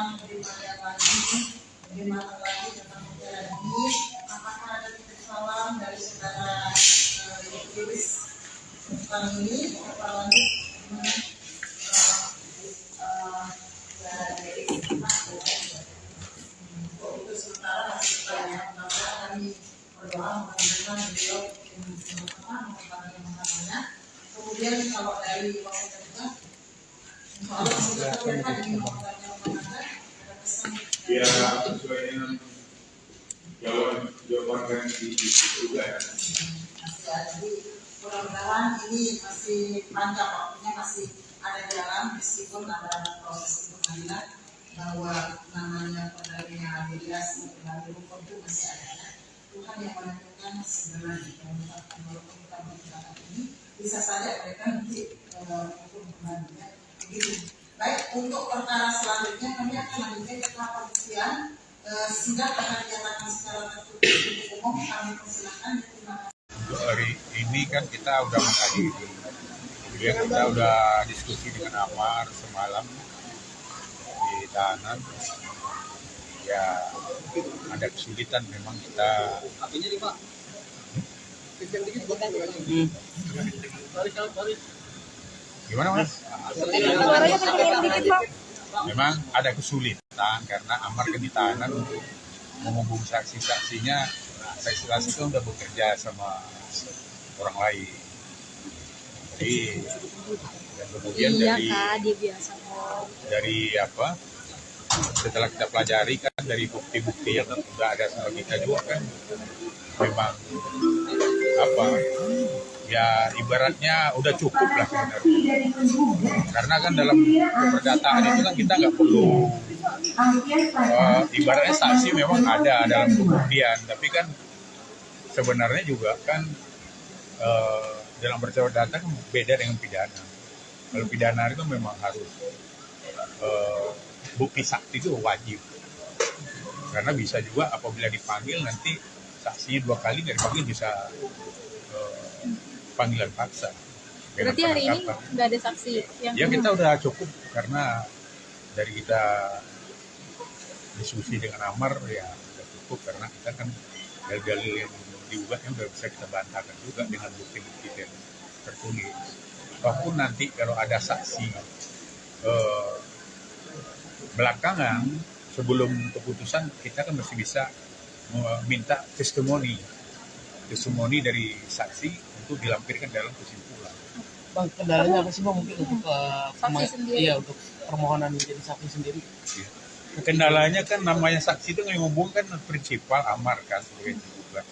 tentang lebih banyak lagi, lebih matang lagi tentang perjalanan ini. Apakah ada titik salam dari saudara Yuris tentang ini? Apa lanjut? Untuk sementara masih banyak kami berdoa mudah-mudahan beliau mengatakannya. Kemudian kalau dari waktu juga, soalnya sudah terlihat di ya sesuai dengan jawaban yang juga ya. Jadi mudah-mudahan ini masih panjang waktunya, masih ada jalan meskipun ada proses pengadilan bahwa namanya pendampingan mediasi pendampingan hukum itu masih ada. Tuhan yang menentukan sebenarnya walaupun kita membicarakan ini bisa saja mereka nanti hukum kembali begitu. Baik, untuk perkara selanjutnya kami akan lanjutkan ke tahap pembuktian. Sidang akan dinyatakan secara tertutup untuk umum. Kami persilakan. Untuk hari ini kan kita udah menghadiri, kemudian kita udah diskusi dengan Amar semalam di tahanan. Ya ada kesulitan memang kita. Gimana Mas? Memang ada kesulitan karena Amar kan di tahanan untuk menghubung saksi-saksinya. Saksi-saksi itu udah bekerja sama orang lain. Jadi dan kemudian dari apa? Setelah kita pelajari kan dari bukti-bukti yang sudah ada sama kita juga kan memang apa? Ya ibaratnya udah cukup lah sebenarnya. Karena kan dalam keperdataan itu kan kita nggak perlu ibaratnya saksi memang ada dalam pembuktian, tapi kan sebenarnya juga kan dalam perdata kan beda dengan pidana. Kalau pidana itu memang harus bukti saksi itu wajib, karena bisa juga apabila dipanggil nanti saksinya 2 kali, dari panggil bisa panggilan paksa. Berarti hari ini nggak ada saksi yang ya kita udah cukup, karena dari kita diskusi dengan Amar ya udah cukup, karena kita kan dalil-dalil yang diugat yang udah bisa kita bantahkan juga dengan bukti-bukti yang tertulis. Walaupun nanti kalau ada saksi belakangan sebelum keputusan, kita kan masih bisa meminta testimoni dari saksi untuk dilampirkan dalam kesimpulan. Bang, kendalanya apa sih Bang mungkin untuk saksi sendiri? Iya, untuk permohonan menjadi saksi sendiri. Ya. Kendalanya kan namanya saksi itu menghubungkan prinsipal Amar kan sebagai juga.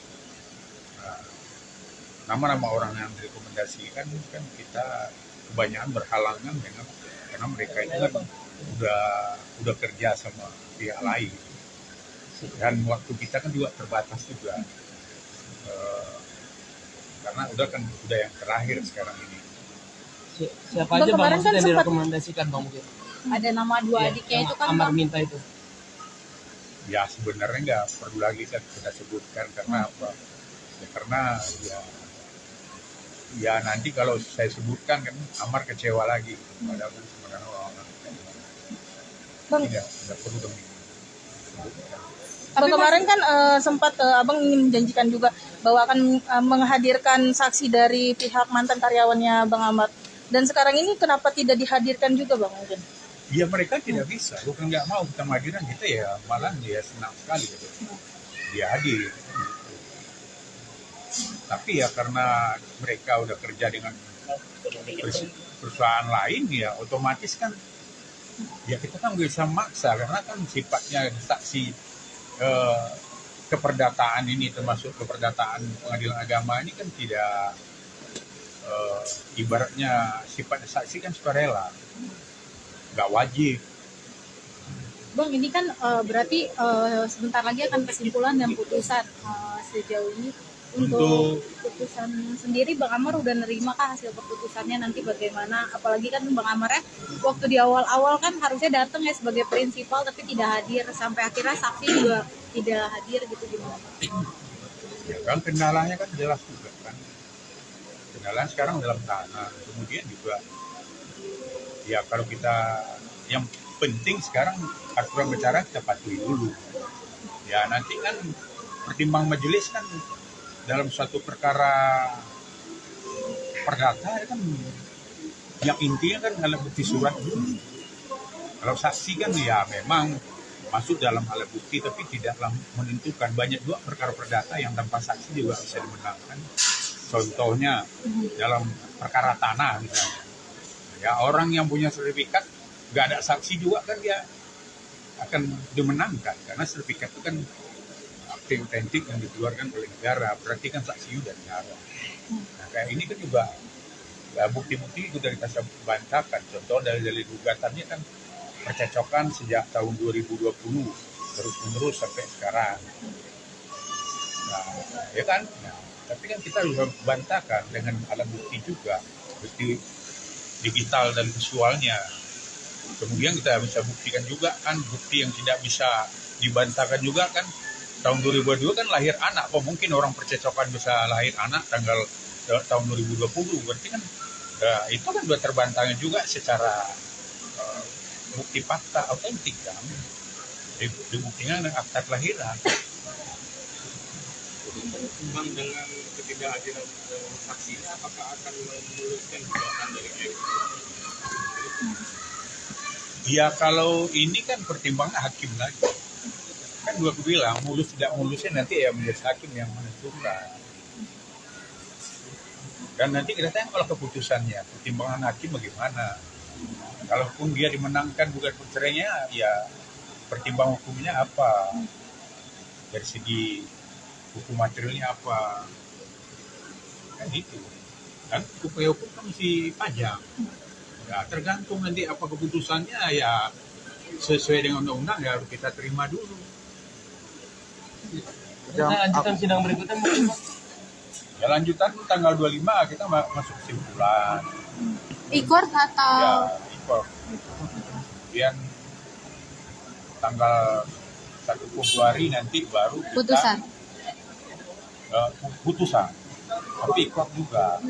Nama-nama orang yang direkomendasikan kan kita kebanyakan berhalangan dengan karena mereka itu kan udah kerja sama pihak lain, dan waktu kita kan juga terbatas juga. Karena udah yang terakhir sekarang ini. Siapa aja Bang kan yang direkomendasikan Bang mungkin? Ada nama 2 adiknya itu kan Amar Bang. minta itu. Ya sebenarnya nggak perlu lagi kita sebutkan karena apa? Ya, karena ya nanti kalau saya sebutkan kan Amar kecewa lagi. Padahal kan sebenarnya Bang, tidak perlu dong. Abang kemarin kan sempat Abang ingin menjanjikan juga bahwa akan menghadirkan saksi dari pihak mantan karyawannya Bang Amar. Dan sekarang ini kenapa tidak dihadirkan juga Bang mungkin? Ya mereka tidak bisa, bukan nggak mau kita hadirkan, kita ya malah dia senang sekali gitu. Dia hadir. Tapi ya karena mereka udah kerja dengan perusahaan lain ya otomatis kan ya kita kan bisa maksa, karena kan sifatnya saksi keperdataan ini, termasuk keperdataan pengadilan agama ini kan tidak ibaratnya sifatnya saksi kan sukarela, nggak wajib. Bang, ini kan berarti sebentar lagi akan kesimpulan dan putusan. Sejauh ini untuk putusan sendiri Bang Amar udah nerima kah hasil keputusannya nanti bagaimana? Apalagi kan Bang Amarnya waktu di awal-awal kan harusnya datang ya sebagai prinsipal tapi tidak hadir, sampai akhirnya saksi juga tidak hadir gitu gimana? Ya kan kendalanya kan jelas juga kan. Kendalanya sekarang dalam tanah. Kemudian juga ya kalau kita yang penting sekarang aturan bicara kita patuhi dulu. Ya nanti kan pertimbang majelis kan dalam suatu perkara perdata ya kan yang intinya kan alat bukti surat dulu. Kalau saksi kan ya memang masuk dalam alat bukti tapi tidaklah menentukan. Banyak juga perkara perdata yang tanpa saksi juga bisa dimenangkan. Contohnya dalam perkara tanah misalnya. Ya orang yang punya sertifikat nggak ada saksi juga kan dia akan dimenangkan karena sertifikat itu kan akte otentik yang dikeluarkan oleh negara, berarti kan saksi udah negara. Nah kayak ini kan juga ya, bukti-bukti itu dari kita bantahkan. Contoh dari gugatannya kan percecokan sejak tahun 2020 terus menerus sampai sekarang. Nah, ya kan? Nah, tapi kan kita juga bantahkan dengan alat bukti juga, bukti digital dan visualnya. Kemudian kita bisa buktikan juga kan bukti yang tidak bisa dibantahkan juga kan tahun 2022 kan lahir anak. Kok mungkin orang percecokan bisa lahir anak tahun 2020? Berarti kan itu kan sudah terbantahkan juga secara bukti fakta autentik kan. Dibuktikan dengan akta kelahiran. Bang, dengan ketidakhadiran saksi, apakah akan memuluskan gugatan dari MK? Ya kalau ini kan pertimbangan hakim lagi. Kan gua bilang mulus tidak mulusnya nanti ya menjadi hakim yang menentukan. Dan nanti kita tanya kalau keputusannya, pertimbangan hakim bagaimana. Kalaupun dia dimenangkan bukan perceraiannya, ya pertimbangan hukumnya apa. Dari segi hukum materialnya apa. Kan gitu. Kan upaya hukum kan mesti panjang. Ya tergantung nanti apa keputusannya ya sesuai dengan undang-undang ya harus kita terima dulu. Kita lanjutkan sidang berikutnya mungkin Bang. Ya lanjutan tanggal 25 kita masuk kesimpulan. E-court atau Ya ikut. Kemudian tanggal 1 Februari nanti baru kita, putusan? putusan. Tapi ikut juga.